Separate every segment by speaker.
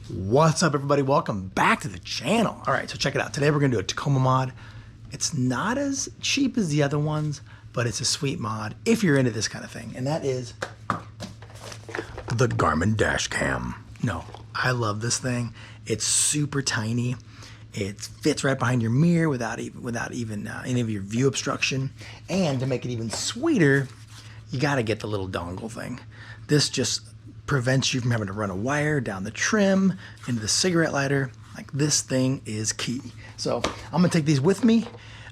Speaker 1: What's up, everybody? Welcome back to the channel. All right, so check it out. Today we're gonna do a Tacoma mod. It's not as cheap as the other ones, but it's a sweet mod if you're into this kind of thing, and that is the Garmin Dashcam. No, I love this thing. It's super tiny. It fits right behind your mirror without even any of your view obstruction. And to make it even sweeter, you got to get the little dongle thing. This just prevents you from having to run a wire down the trim into the cigarette lighter. Like, this thing is key. So I'm gonna take these with me.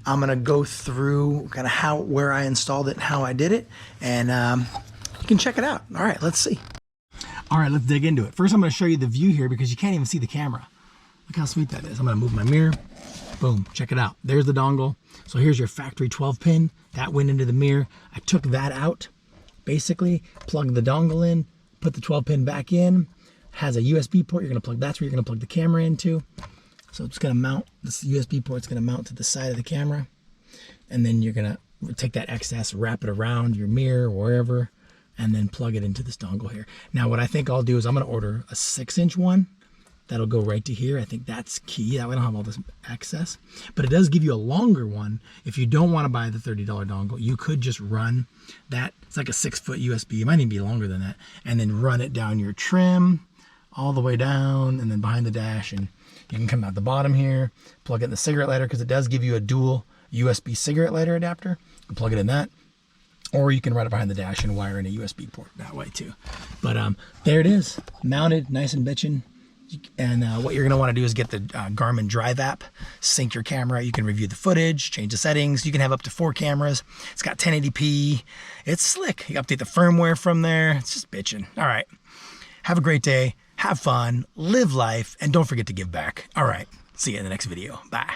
Speaker 1: I'm gonna go through kind of where I installed it and how I did it, and you can check it out. All right, let's see. All right, let's dig into it. First, I'm gonna show you the view here because you can't even see the camera. Look how sweet that is. I'm gonna move my mirror. Boom, check it out. There's the dongle. So here's your factory 12 pin. That went into the mirror. I took that out, basically, plugged the dongle in, put the 12 pin back in. Has a USB port. That's where you're gonna plug the camera into. So it's gonna mount, this USB port's gonna mount to the side of the camera. And then you're gonna take that excess, wrap it around your mirror or wherever, and then plug it into this dongle here. Now what I think I'll do is I'm gonna order a 6-inch one. That'll go right to here. I think that's key. That way I don't have all this excess. But it does give you a longer one. If you don't want to buy the $30 dongle, you could just run that. It's like a 6-foot USB. It might even be longer than that. And then run it down your trim all the way down and then behind the dash. And you can come out the bottom here, plug it in the cigarette lighter, because it does give you a dual USB cigarette lighter adapter. You can plug it in that. Or you can run it behind the dash and wire in a USB port that way too. But there it is, mounted, nice and bitchin'. And what you're gonna wanna do is get the Garmin Drive app, sync your camera. You can review the footage, change the settings. You can have up to 4 cameras. It's got 1080p. It's slick. You update the firmware from there. It's just bitchin'. All right, have a great day, have fun, live life, and don't forget to give back. All right, see you in the next video. Bye.